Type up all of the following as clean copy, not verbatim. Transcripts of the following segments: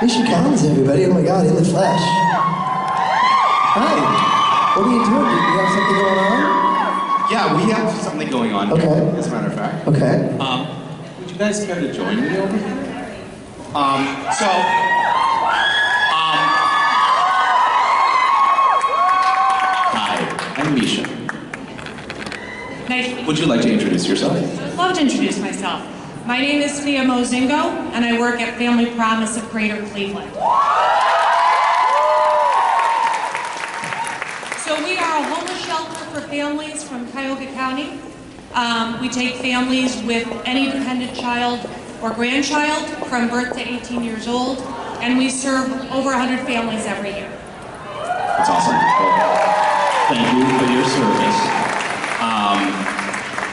Misha Collins, everybody. Oh my God, in the flesh. Hi. What are you doing? Do you have something going on? Yeah, we have something going on Okay. here, as a matter of fact. Okay. Would you guys care to join me over here? Hi, I'm Misha. Nice. Would you like to introduce yourself? I'd love to introduce myself. My name is Thea Mozingo, and I work at Family Promise of Greater Cleveland. So we are a homeless shelter for families from Cuyahoga County. We take families with any dependent child or grandchild from birth to 18 years old, and we serve over 100 families every year. That's awesome. Well, thank you for your service.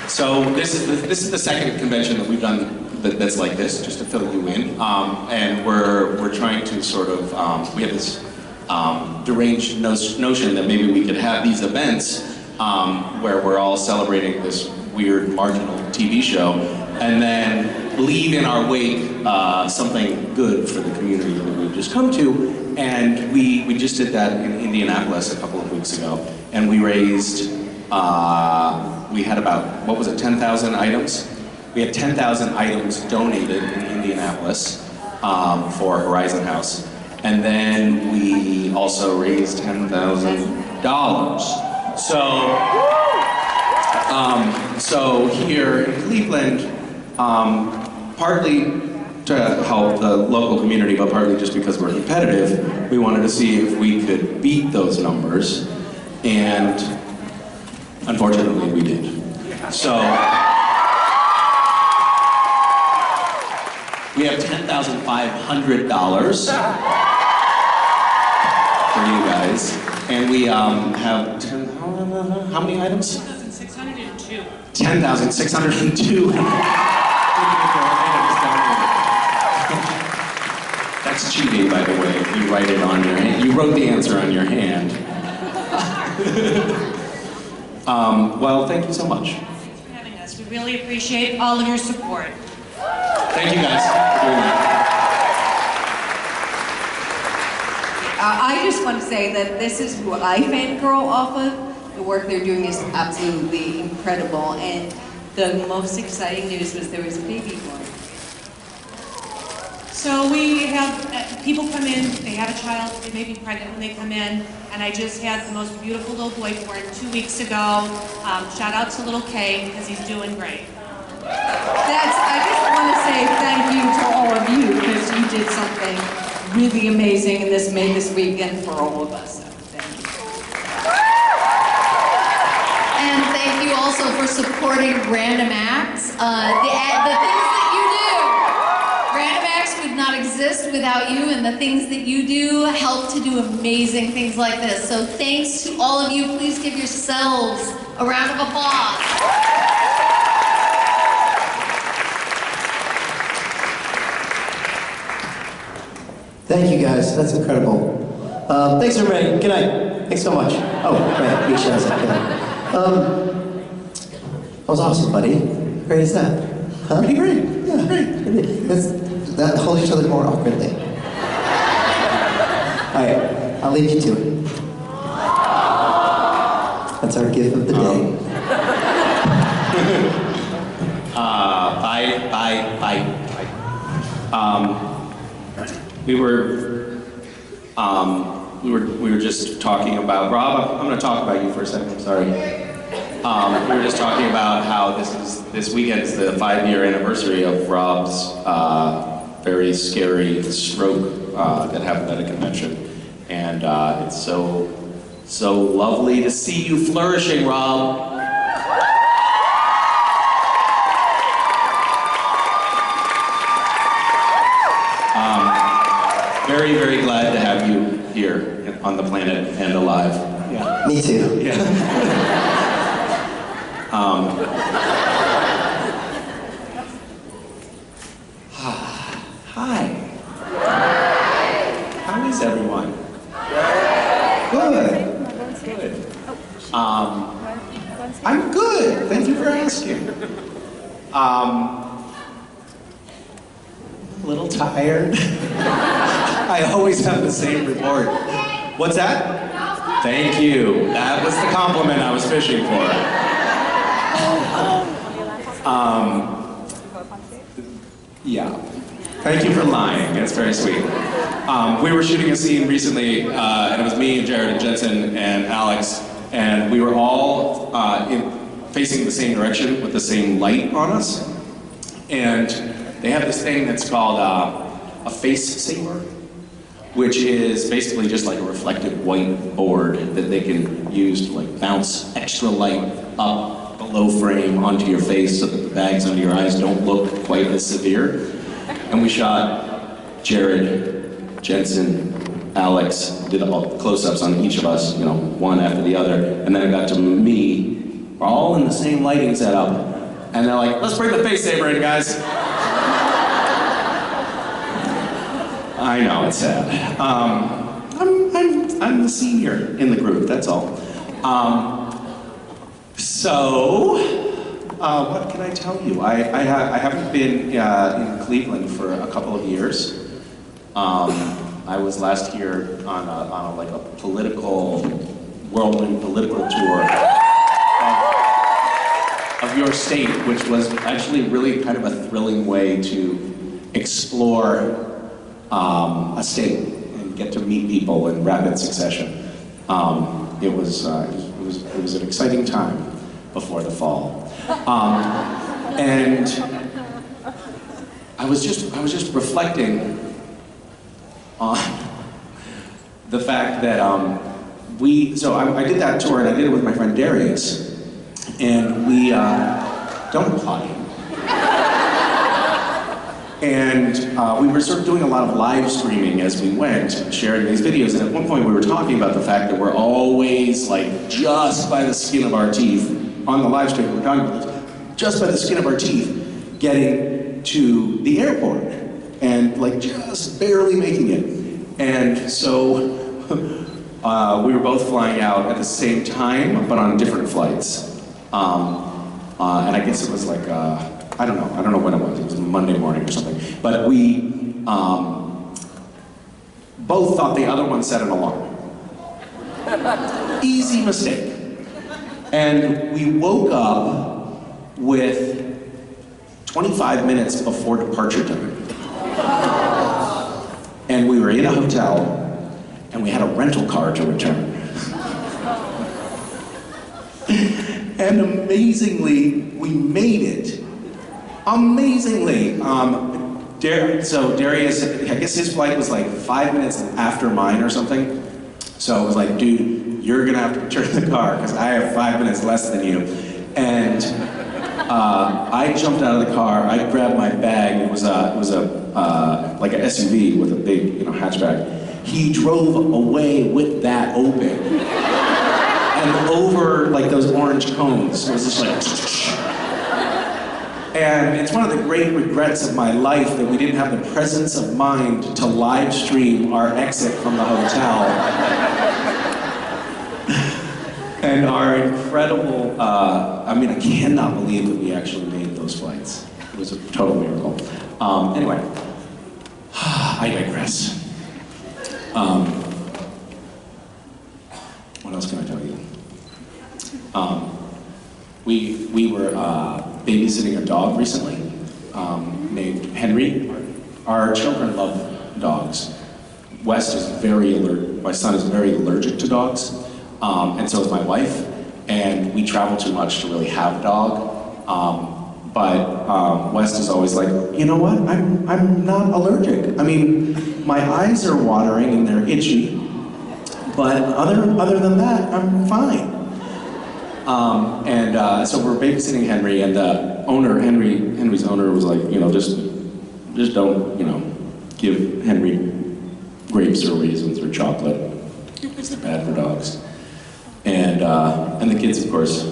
So this is the second convention that we've done that's like this, just to fill you in, and we're trying to sort of we have this deranged notion that maybe we could have these events where we're all celebrating this weird marginal TV show, and then leave in our wake something good for the community that we've just come to. And we just did that in Indianapolis a couple of weeks ago, and we raised. We had about, what was it, 10,000 items? We had 10,000 items donated in Indianapolis for Horizon House. And then we also raised $10,000. So here in Cleveland, partly to help the local community, but partly just because we're competitive, we wanted to see if we could beat those numbers. And unfortunately, we did. So we have $10,500 for you guys, and we have how many items? 10,602. 10,602. That's cheating, by the way. If you write it on your hand, you wrote the answer on your hand. Well, thank you so much. Thanks for having us. We really appreciate all of your support. Thank you guys for doing that. I just want to say that this is who I fangirl off of. The work they're doing is absolutely incredible, and the most exciting news was there was a baby born. So we have people come in, they have a child, they may be pregnant when they come in, and I just had the most beautiful little boy born 2 weeks ago. Shout out to little Kay, because he's doing great. I just want to say thank you to all of you, because you did something really amazing, and this made this weekend for all of us. So thank you. And thank you also for supporting Random Acts. The things that you do. Random Acts would not exist without you, and the things that you do help to do amazing things like this. So thanks to all of you. Please give yourselves a round of applause. Thank you guys. That's incredible. Thanks everybody. Good night. Thanks so much. Oh, right. Misha has that. That was awesome, buddy. How great is that? Huh? Pretty great. Yeah, great. That hold each other more awkwardly. All right. I'll leave you to it. That's our gift of the day. Bye. We were just talking about, Rob, I'm going to talk about you for a second, I'm sorry. We were just talking about how this weekend is the 5-year anniversary of Rob's very scary stroke that happened at a convention. And it's so lovely to see you flourishing, Rob. Very, very glad to have you here on the planet and alive. Yeah. Me too. Yeah. Hi. How is everyone? Good. I'm good. Thank you for asking. A little tired. I always have the same report. What's that? Thank you. That was the compliment I was fishing for. Yeah. Thank you for lying. It's very sweet. We were shooting a scene recently, and it was me and Jared and Jensen and Alex, and we were all facing the same direction with the same light on us. And they have this thing that's called a face saver, which is basically just like a reflective white board that they can use to like bounce extra light up below frame onto your face so that the bags under your eyes don't look quite as severe. And we shot Jared, Jensen, Alex, did all the close-ups on each of us, you know, one after the other, and then it got to me. We're all in the same lighting setup, and they're like, let's bring the face saver in, guys. I know, it's sad. I'm the senior in the group, that's all. What can I tell you? I haven't been in Cleveland for a couple of years. I was last year on a political, whirlwind political tour of your state, which was actually really kind of a thrilling way to explore a state and get to meet people in rapid succession. It was an exciting time before the fall. And I was just reflecting on the fact that I did that tour, and I did it with my friend Darius, and we don't applaud him. And we were sort of doing a lot of live streaming as we went, sharing these videos, and at one point we were talking about the fact that we're always like just by the skin of our teeth on the live stream, we're talking about this, just by the skin of our teeth getting to the airport and like just barely making it. And so we were both flying out at the same time, but on different flights. And I guess it was like, I don't know when it was a Monday morning or something. But we both thought the other one set an alarm. Easy mistake. And we woke up with 25 minutes before departure time. And we were in a hotel, and we had a rental car to return. And amazingly, we made it. Amazingly. So Darius, I guess his flight was like 5 minutes after mine or something. So I was like, dude, you're gonna have to return the car because I have 5 minutes less than you. And I jumped out of the car, I grabbed my bag, it was like an SUV with a big, hatchback. He drove away with that open. And over like those orange cones, it was just like, and it's one of the great regrets of my life that we didn't have the presence of mind to live stream our exit from the hotel. And our incredible, I cannot believe that we actually made those flights. It was a total miracle. Anyway, I digress. What else can I tell you? We were babysitting a dog recently named Henry. Our children love dogs. West is very allergic. My son is very allergic to dogs, and so is my wife. And we travel too much to really have a dog. But West is always like, you know what? I'm not allergic. I mean, my eyes are watering and they're itchy, but other than that, I'm fine. So we're babysitting Henry, and the owner, Henry's owner, was like, just don't, give Henry grapes or raisins or chocolate. It's bad for dogs. And the kids, of course,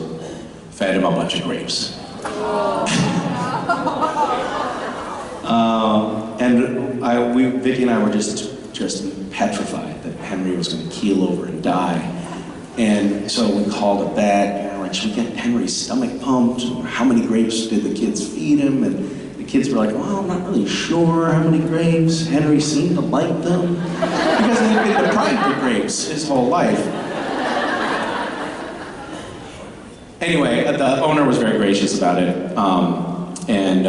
fed him a bunch of grapes. Vicky and I were just petrified that Henry was going to keel over and die. And so we called a vet, and we're like, should we get Henry's stomach pumped? How many grapes did the kids feed him? And the kids were like, well, I'm not really sure how many grapes. Henry seemed to like them because he had been deprived of grapes his whole life. Anyway, the owner was very gracious about it, and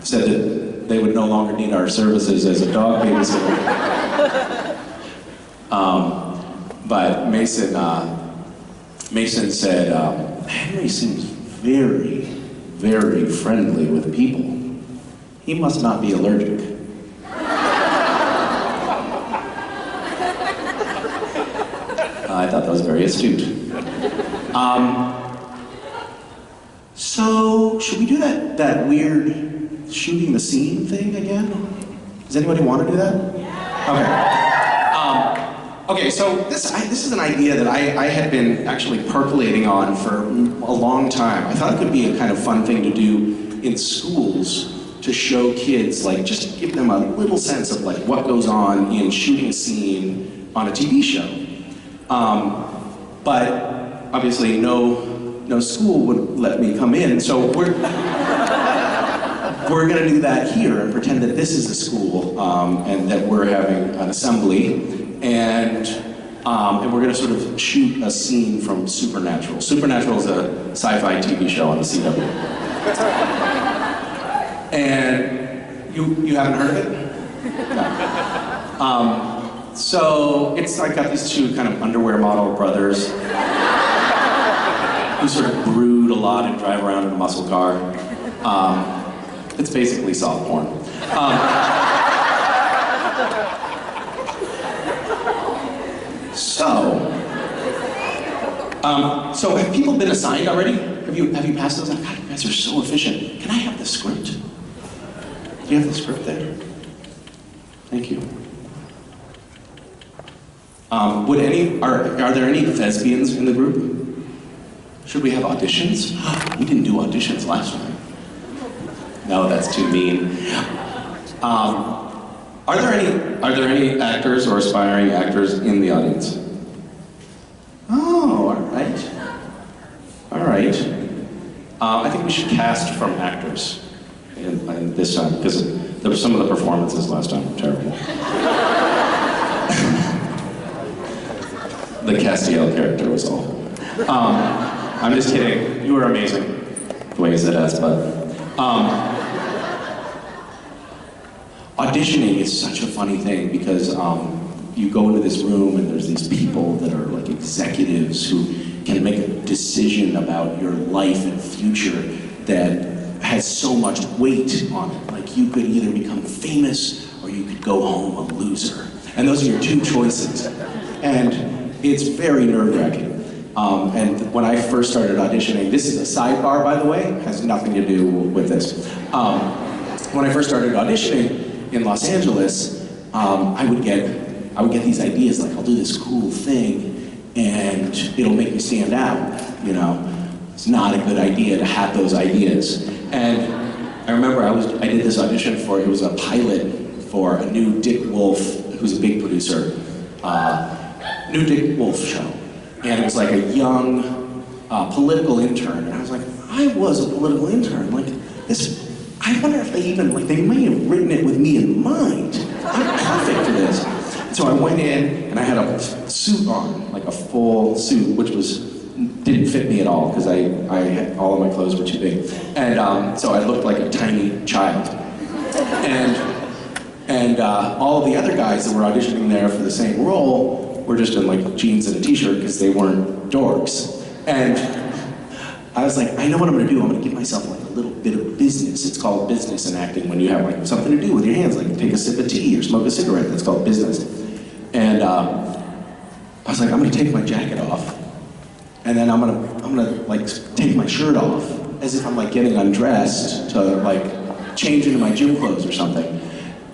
said that they would no longer need our services as a dog babysitter. But Mason said, Henry seems very, very friendly with people. He must not be allergic. I thought that was very astute. So, should we do that weird shooting the scene thing again? Does anybody want to do that? Okay. Okay, so this is an idea that I had been actually percolating on for a long time. I thought it could be a kind of fun thing to do in schools to show kids, like, just give them a little sense of like what goes on in shooting a scene on a TV show. But obviously no school would let me come in, so we're gonna do that here and pretend that this is a school and that we're having an assembly, and we're gonna sort of shoot a scene from Supernatural. Supernatural is a sci-fi TV show on the CW. And you haven't heard of it? No. So it's like got these two kind of underwear model brothers who sort of brood a lot and drive around in a muscle car. It's basically soft porn. So have people been assigned already? Have you passed those out? God, you guys are so efficient. Can I have the script? Do you have the script there? Thank you. Are there any thespians in the group? Should we have auditions? We didn't do auditions last time. No, that's too mean. Are there any actors or aspiring actors in the audience? Oh, all right. All right. I think we should cast from actors in this time, because there were some of the performances last time were terrible. The Castiel character was awful. I'm just kidding. You were amazing. The way you said that, but auditioning is such a funny thing because you go into this room and there's these people that are like executives who can make a decision about your life and future that has so much weight on it. Like you could either become famous or you could go home a loser. And those are your two choices. And it's very nerve-wracking. And when I first started auditioning, this is a sidebar, by the way, has nothing to do with this. When I first started auditioning in Los Angeles, I would get these ideas like, I'll do this cool thing and it'll make me stand out, you know? It's not a good idea to have those ideas. And I remember I did this audition it was a pilot for a new Dick Wolf, who's a big producer, new Dick Wolf show. And it was like a young political intern. And I was like, I was a political intern. Like, this, I wonder if they may have written it with me in mind. I'm perfect for this. And so I went in and I had a suit on, like a full suit, which didn't fit me at all because I had, all of my clothes were too big. And so I looked like a tiny child. And all of the other guys that were auditioning there for the same role were just in like jeans and a t-shirt because they weren't dorks. And I was like, I know what I'm gonna do. I'm gonna give myself like a little bit of business. It's called business in acting when you have like something to do with your hands, like take a sip of tea or smoke a cigarette. That's called business. And I was like, I'm gonna take my jacket off, and then I'm gonna like take my shirt off as if I'm like getting undressed to like change into my gym clothes or something.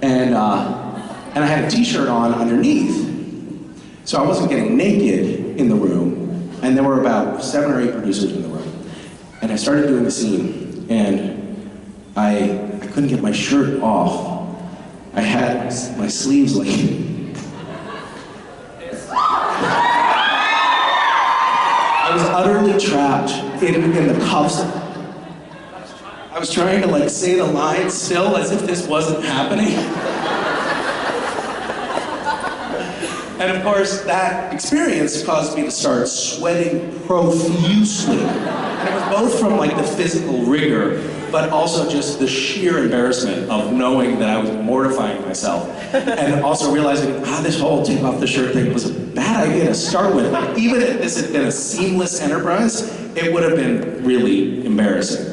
And I had a t-shirt on underneath. So I wasn't getting naked in the room, and there were about 7 or 8 producers in the room. And I started doing the scene, and I couldn't get my shirt off. I had my sleeves like... I was utterly trapped in the cuffs. I was trying to like say the line still as if this wasn't happening. And of course, that experience caused me to start sweating profusely. And it was both from like the physical rigor, but also just the sheer embarrassment of knowing that I was mortifying myself. And also realizing, this whole take off the shirt thing was a bad idea to start with. Like, even if this had been a seamless enterprise, it would have been really embarrassing.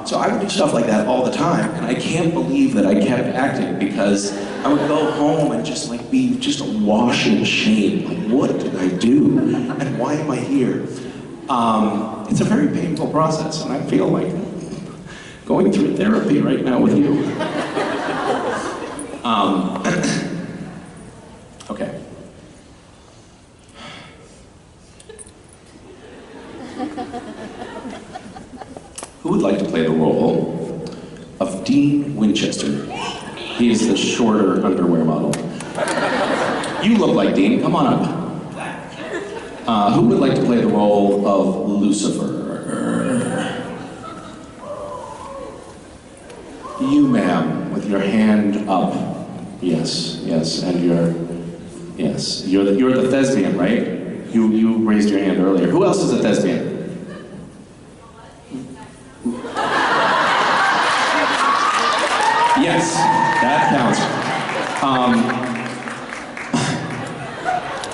So I would do stuff like that all the time, and I can't believe that I kept acting because I would go home and just like be just awash in shame. Like, what did I do? And why am I here? It's a very painful process, and I feel like going through therapy right now with you. Okay. Who would like to play the role of Dean Winchester? He is the shorter underwear model. You look like Dean, come on up. Who would like to play the role of Lucifer? You, ma'am, with your hand up. Yes, and you're the thespian, right? You raised your hand earlier. Who else is a thespian? Yes, that counts.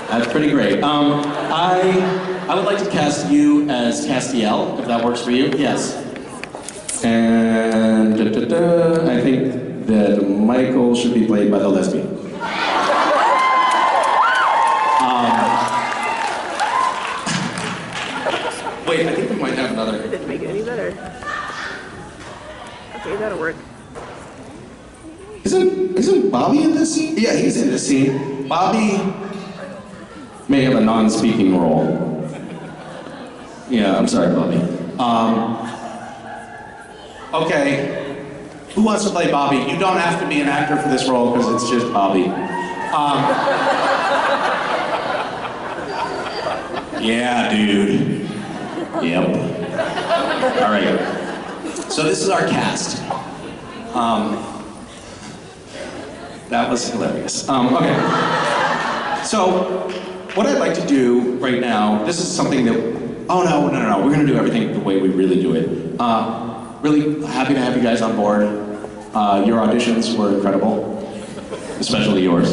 That's pretty great. I would like to cast you as Castiel, if that works for you. Yes. And I think that Michael should be played by the lesbian. Wait, I think we might have another. That didn't make it any better. Okay, that'll work. Isn't Bobby in this scene? Yeah, he's in this scene. Bobby may have a non-speaking role. Yeah, I'm sorry, Bobby. Okay, who wants to play Bobby? You don't have to be an actor for this role because it's just Bobby. Yeah, dude. Yep. All right. So this is our cast. That was hilarious. Okay. So, what I'd like to do right now, this is something that, oh no, we're gonna do everything the way we really do it. Really happy to have you guys on board. Your auditions were incredible, especially yours.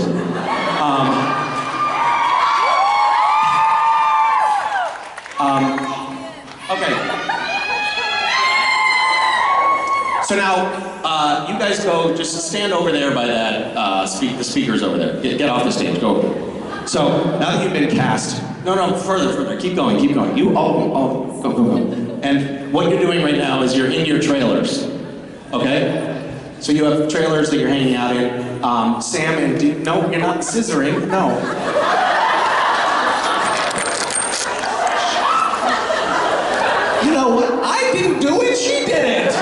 Okay. So now, you guys go, just stand over there by that, the speakers over there. Get off the stage, go. So, now that you've been cast, no, further, keep going. You all, go. And what you're doing right now is you're in your trailers, okay? So you have trailers that you're hanging out in. Sam and Dean, no, you're not scissoring, no. You know what? I didn't do it, she did it!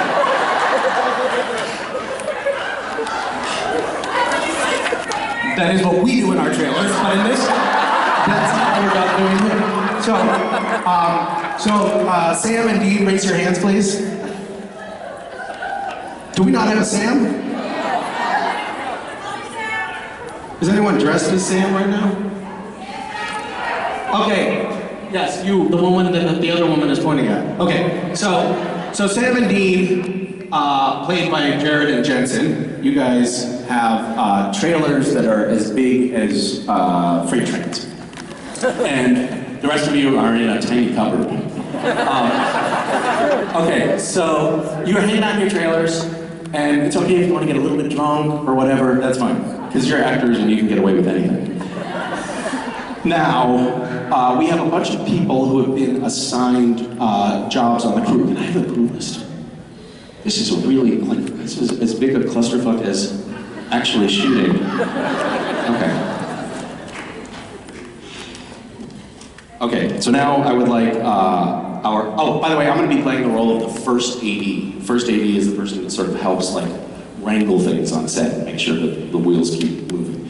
That is what we do in our trailers, but in this, that's not what we're about doing here. So, Sam and Dean, raise your hands, please. Do we not have a Sam? Is anyone dressed as Sam right now? Okay, yes, you, the woman that the other woman is pointing at. Okay, so Sam and Dean, played by Jared and Jensen, you guys have trailers that are as big as freight trains. And the rest of you are in a tiny cupboard. Okay, so you're hanging out in your trailers, and it's okay if you want to get a little bit drunk or whatever, that's fine. Because you're actors and you can get away with anything. Now, we have a bunch of people who have been assigned jobs on the crew. Can I have a crew list? This is really, like, this is as big a clusterfuck as actually shooting. Okay. Okay, so now I would like oh, by the way, I'm gonna be playing the role of the first AD. First AD is the person that sort of helps, like, wrangle things on set and make sure that the wheels keep moving.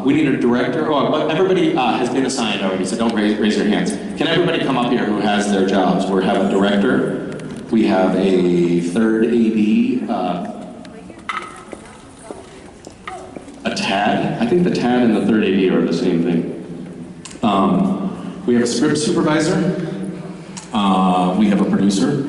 We need a director. Oh, everybody has been assigned already, so don't raise your hands. Can everybody come up here who has their jobs? We have a director, We have a third AD, a TAD. I think the TAD and the third AD are the same thing. We have a script supervisor. We have a producer.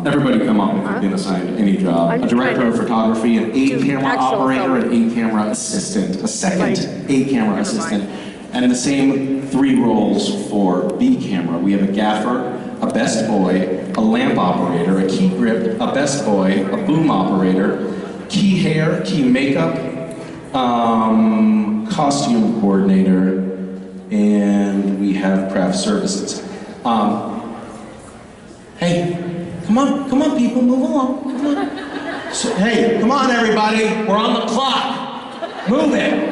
Everybody come up if you've been assigned any job. A director of photography, an 8-camera operator, an 8-camera assistant, a second 8-camera assistant, and the same 3 roles for B camera. We have a gaffer, a best boy, a lamp operator, a key grip, a best boy, a boom operator, key hair, key makeup, costume coordinator, and we have craft services. Hey, come on people, move along, come on. So, hey, come on everybody, we're on the clock, move it.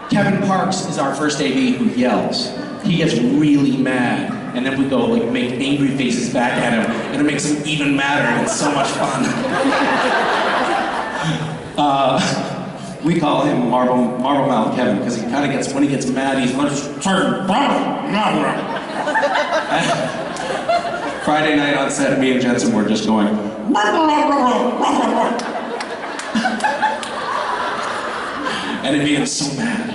Kevin Parks is our first AD who yells. He gets really mad, and then we go like make angry faces back at him, and it makes him even madder, and it's so much fun. We call him Marble Mouth Kevin, because he kind of gets, when he gets mad, he's like, Friday night on set, me and Jensen were just going, and it made him so mad.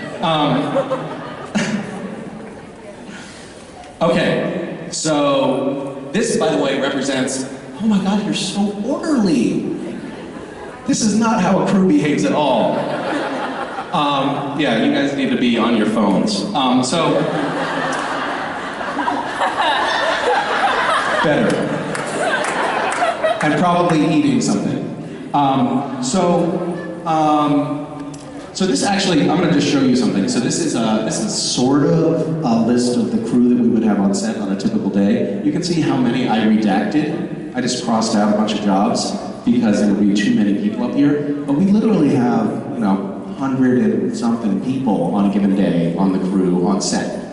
Okay, so this, by the way, represents, oh my God, you're so orderly. This is not how a crew behaves at all. Yeah, you guys need to be on your phones. Better. And probably eating something. So this actually, I'm going to just show you something. So this is sort of a list of the crew that we would have on set on a typical day. You can see how many I redacted. I just crossed out a bunch of jobs because there would be too many people up here. But we literally have, 100 and something people on a given day on the crew on set.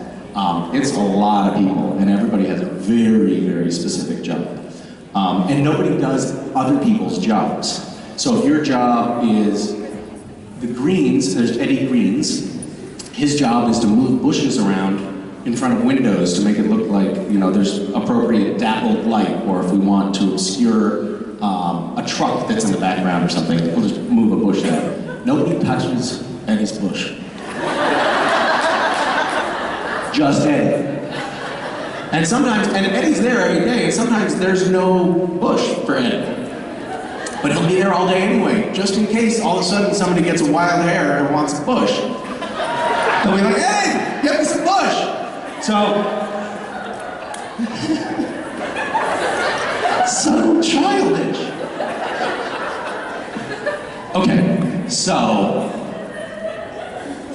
It's a lot of people, and everybody has a very, very specific job. And nobody does other people's jobs. So if your job is the greens, there's Eddie Greens. His job is to move bushes around in front of windows to make it look like, there's appropriate dappled light, or if we want to obscure a truck that's in the background or something, we'll just move a bush there. Nobody touches Eddie's bush. Just Eddie. And Eddie's there every day, and sometimes there's no bush for Eddie. But he'll be there all day anyway, just in case all of a sudden somebody gets a wild hair and wants a bush. He'll be like, hey, get me some bush! So childish. Okay, so,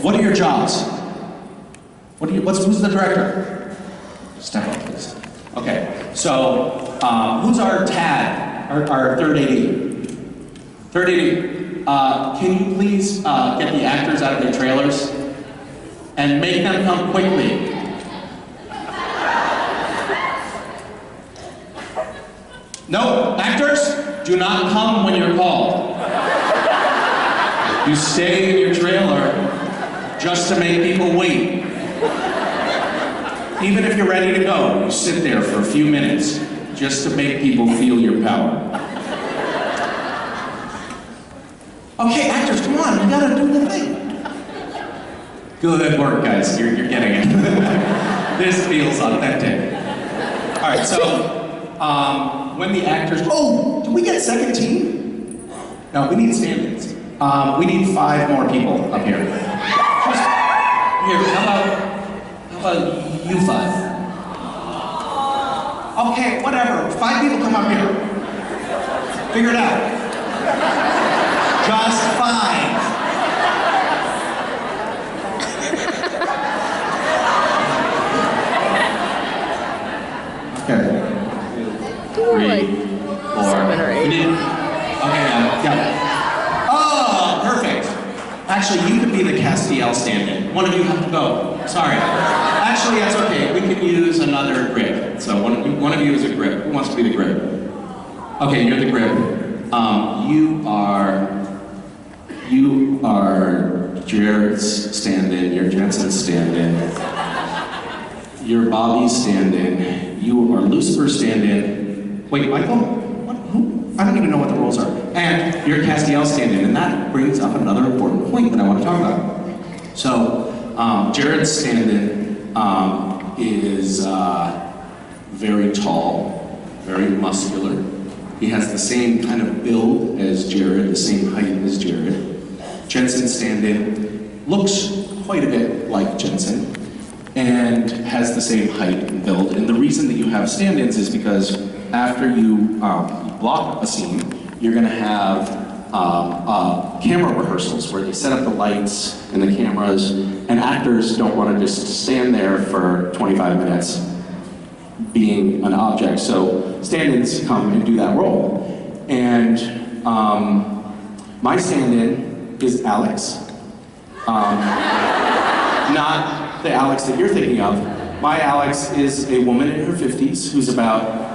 what are your jobs? Who's the director? Step up, please. Okay, so, who's our TAD, our third AD? Third AD, can you please get the actors out of their trailers and make them come quickly? No, actors, do not come when you're called. You stay in your trailer just to make people wait. Even if you're ready to go, you sit there for a few minutes just to make people feel your power. Okay, actors, come on, you gotta do the thing. Good work, guys, you're getting it. This feels authentic. All right, so, when the actors, do we get second team? No, we need stand-ins. We need 5 more people up here. Just, here, how about you 5? Okay, whatever, 5 people come up here. Figure it out. Just 5. Okay. 3, 4. 7 or 8. We need, okay, yeah. Oh, perfect. Actually, you could be the Castiel stand-in. One of you have to go. Sorry. Actually, that's okay. We can use another grip. So one of you is a grip. Who wants to be the grip? Okay, you're the grip. You are Jared's stand-in. You're Jensen's stand-in. You're Bobby's stand-in. You are Lucifer's stand-in. Wait, Michael? What? Who? I don't even know what the rules are. And you're Castiel stand-in, and that brings up another important point that I want to talk about. So, Jared's stand-in is very tall, very muscular. He has the same kind of build as Jared, the same height as Jared. Jensen's stand-in looks quite a bit like Jensen and has the same height and build. And the reason that you have stand-ins is because after you block a scene, you're going to have camera rehearsals where they set up the lights and the cameras, and actors don't want to just stand there for 25 minutes being an object. So stand-ins come and do that role. And my stand-in is Alex. Not the Alex that you're thinking of. My Alex is a woman in her 50s who's about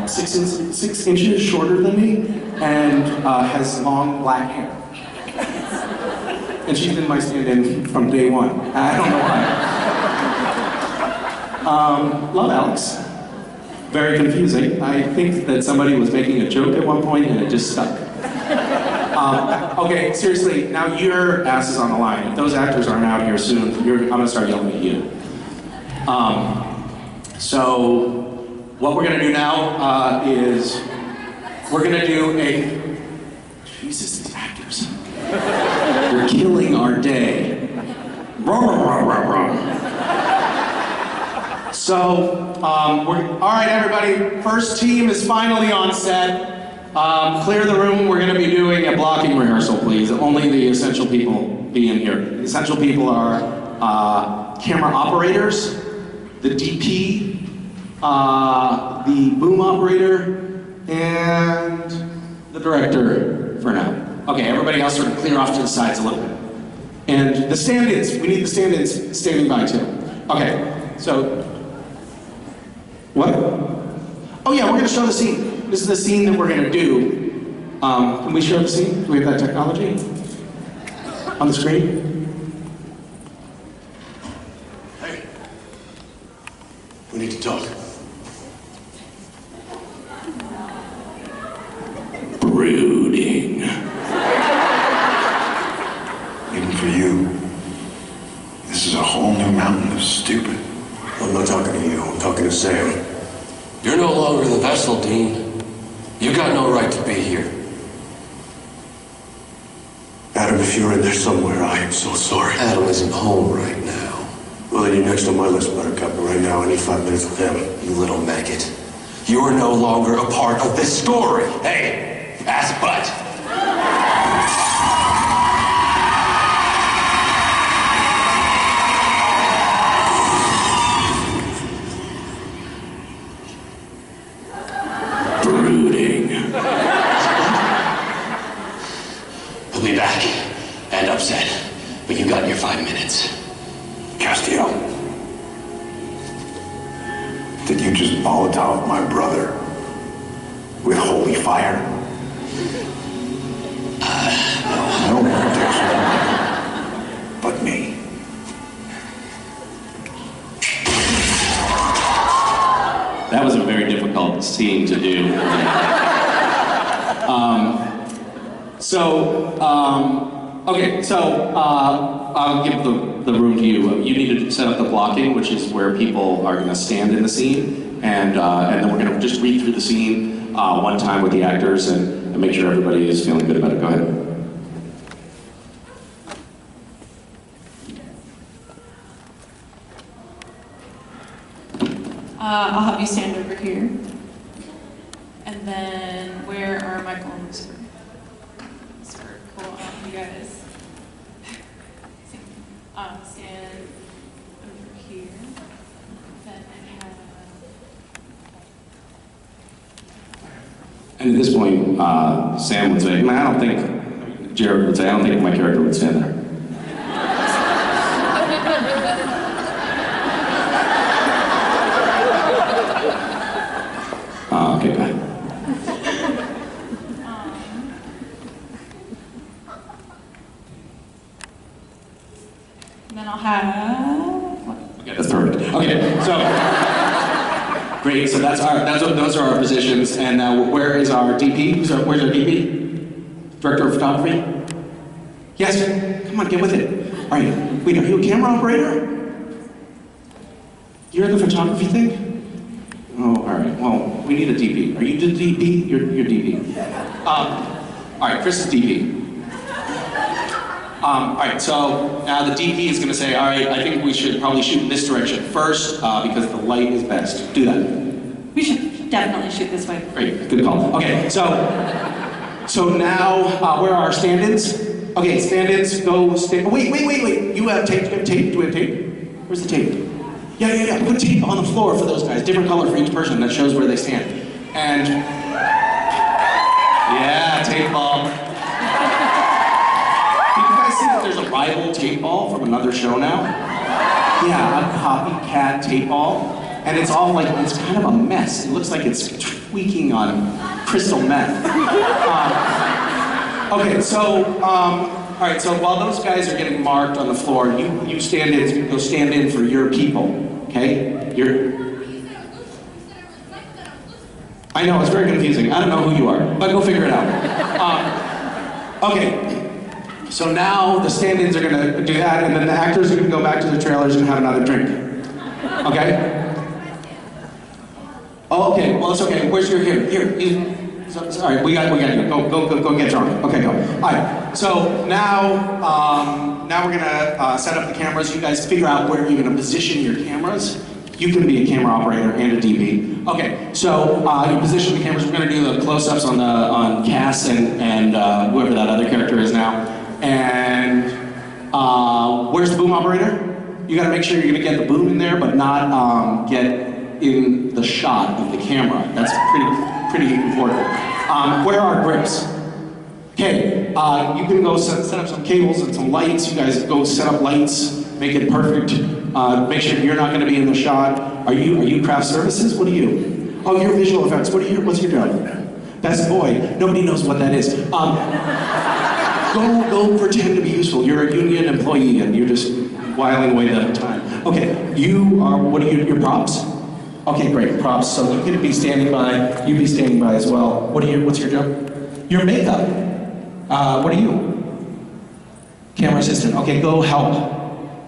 6 inches shorter than me and has long black hair. And she's been my stand-in from day one. I don't know why. Love Alex. Very confusing. I think that somebody was making a joke at one point and it just stuck. Okay, seriously, now your ass is on the line. If those actors aren't out here soon, I'm gonna start yelling at you. So, what we're gonna do now is, we're gonna do a, Jesus, these actors. They're killing our day. So, all right, everybody, first team is finally on set. Clear the room. We're going to be doing a blocking rehearsal, please. Only the essential people be in here. The essential people are camera operators, the DP, the boom operator, and the director for now. Okay, everybody else sort of clear off to the sides a little bit. And the stand-ins, we need the stand-ins standing by too. Okay, so, what? Oh yeah, we're going to show the scene. This is the scene that we're going to do. Can we show the scene? Do we have that technology on the screen? Hey, we need to talk. Brooding. Even for you, this is a whole new mountain of stupid. I'm not talking to you, I'm talking to Sam. You're no longer the vessel, Dean. You got no right to be here. Adam, if you're in there somewhere, I am so sorry. Adam isn't home right now. Well, then you're next on my list, Buttercup, and right now I need 5 minutes with him. You little maggot. You're no longer a part of this story. Hey, ass butt. He'll be back and upset, but you got your 5 minutes. Castiel, did you just Molotov my brother with holy fire? No one takes one but me. That was a very difficult scene to do. Okay, so I'll give the room to you. You need to set up the blocking, which is where people are going to stand in the scene, and then we're going to just read through the scene one time with the actors and make sure everybody is feeling good about it. Go ahead. I'll have you stand over here. And then, where are Michael and Misha? Cool, you guys. Stand over here. Then I have... And at this point, Sam would say, I don't think, Jared would say, I don't think my character would stand there. Okay, go ahead. And then I'll have... Okay, that's perfect. Okay, so, great. Great. So those are our positions. And where is our DP? Where's our DP? Director of Photography? Yes. Come on, get with it. All right. Wait, are you a camera operator? You're the photography thing? Oh, all right. Well, we need a DP. Are you the DP? You're DP. All right, Chris is DP. All right, so now the DP is going to say, all right, I think we should probably shoot in this direction first because the light is best. Do that. We should definitely shoot this way. Great, good call. Okay, so now where are our stand-ins? Okay, stand-ins, go stand. Wait. You have tape? Do we have tape? Where's the tape? Yeah. Put tape on the floor for those guys. Different color for each person that shows where they stand. And yeah, tape ball. Did you guys see that there's a rival tape ball from another show now? Yeah, a copycat tape ball. And it's all like, it's kind of a mess. It looks like it's tweaking on crystal meth. Okay, so, all right, so while those guys are getting marked on the floor, you go stand in for your people, okay? I know, it's very confusing. I don't know who you are, but go figure it out. Okay, so now the stand-ins are gonna do that, and then the actors are gonna go back to their trailers and have another drink. Okay? Oh, okay, well, it's okay. Where's your, here, all right, we got you. Go get drunk. Okay, go. All right, so now we're gonna set up the cameras. You guys figure out where you're gonna position your cameras. You can be a camera operator and a DP. Okay, so you position the cameras. We're gonna do the close-ups on Cass and whoever that other character is now. And where's the boom operator? You gotta make sure you're gonna get the boom in there, but not get in the shot of the camera. That's pretty important. Where are grips? Okay, you can go set up some cables and some lights. You guys go set up lights, make it perfect. Make sure you're not going to be in the shot. Are you craft services? What are you? Oh, you're visual effects. What's your job? Best boy. Nobody knows what that is. Go pretend to be useful. You're a union employee and you're just whiling away the time. Okay, what are your props? Okay, great, props. So you can be standing by, you be standing by as well. What's your job? Your makeup. What are you? Camera assistant. Okay, go help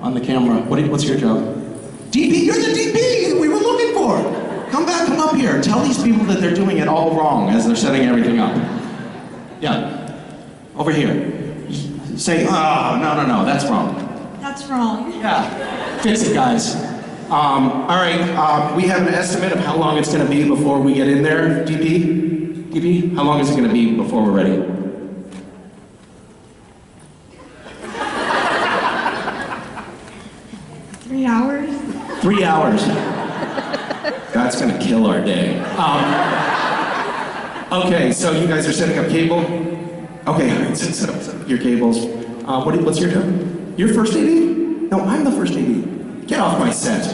on the camera. What's your job? DP, you're the DP we were looking for. Come up here. Tell these people that they're doing it all wrong as they're setting everything up. Yeah, over here. Say, no, that's wrong. That's wrong. Yeah, fix it, guys. All right, we have an estimate of how long it's going to be before we get in there, DP? How long is it going to be before we're ready? Three hours. 3 hours. That's going to kill our day. Okay, so you guys are setting up cable. Okay, all right, set up your cables. What's your job? Your first AD? No, I'm the first AD. Get off my set.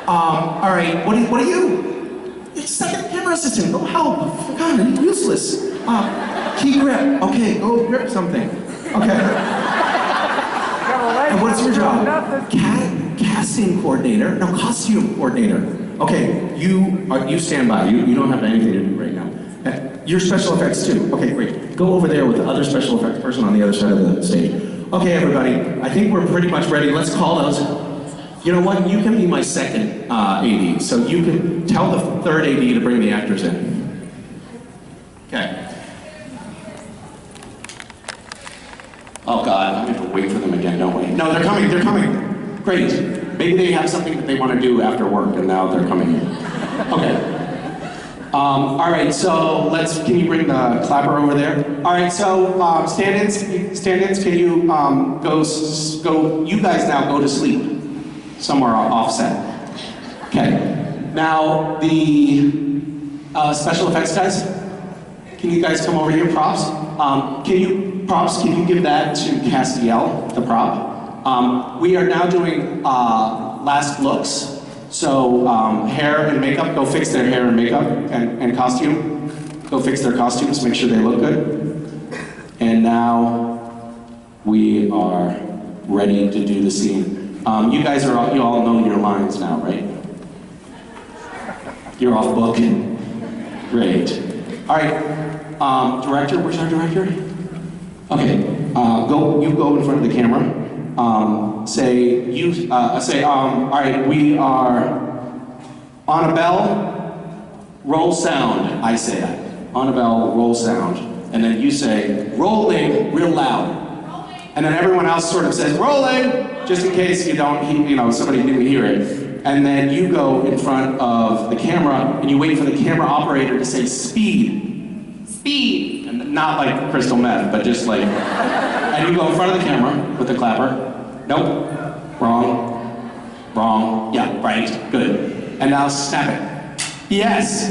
All right, what are you? You're second camera assistant. Go help. God, you're useless. Key grip. Okay, go grip something. Okay. And what's your job? Casting coordinator. No, costume coordinator. Okay, you stand by. You don't have anything to do right now. You're special effects too. Okay, great. Go over there with the other special effects person on the other side of the stage. Okay, everybody, I think we're pretty much ready. Let's call those. You know what? You can be my second AD, so you can tell the third AD to bring the actors in. Okay. Oh God, we have to wait for them again, don't we? No, they're coming. Great. Maybe they have something that they want to do after work, and now they're coming in. Okay. All right, so can you bring the clapper over there? All right, so stand-ins, can you go, you guys now go to sleep somewhere offset. Okay, now the special effects guys, can you guys come over here, props? Can you give that to Castiel, the prop? We are now doing last looks. So hair and makeup, go fix their hair and makeup and costume. Go fix their costumes, make sure they look good. And now we are ready to do the scene. You guys you all know your lines now, right? You're off book. Great. All right, director, where's our director? Okay, you go in front of the camera. All right, we are on a bell, roll sound, I say that. On a bell, roll sound. And then you say, rolling, real loud. And then everyone else sort of says, rolling, just in case somebody didn't hear it. And then you go in front of the camera and you wait for the camera operator to say speed. Speed. And not like crystal meth, but just like, and you go in front of the camera with the clapper. Nope, wrong, wrong, yeah, right, good. And now snap it. Yes.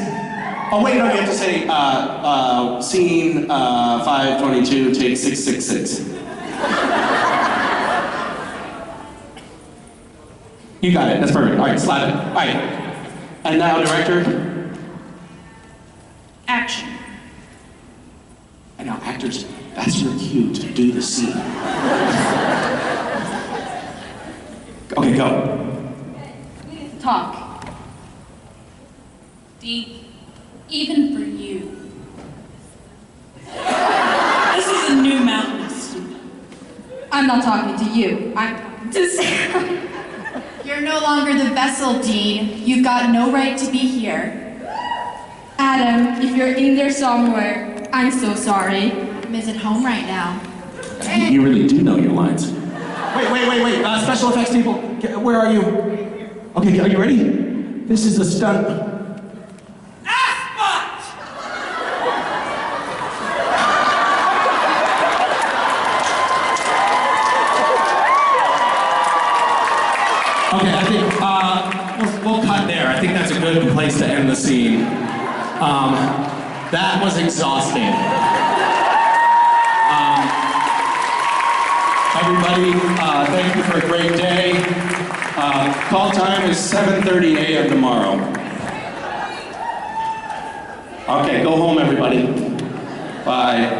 Oh wait, no, you have to say, scene 522, take 666. You got it, that's perfect. All right, slap it. All right. And now, director. Action. And now, actors, that's your cue to do the scene. Okay, go. Talk. Dee, even for you. This is a new mountain, stupid. I'm not talking to you. I'm talking to Sam. You're no longer the vessel, Dean. You've got no right to be here. Adam, if you're in there somewhere, I'm so sorry. I'm at home right now. You really do know your lines. Wait. Special effects people, where are you? Okay, are you ready? This is a stunt. Okay, I think we'll cut there. I think that's a good place to end the scene. That was exhausting. Everybody, thank you for a great day. Call time is 7:30 a.m. tomorrow. Okay, go home, everybody. Bye.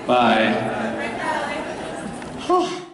Bye.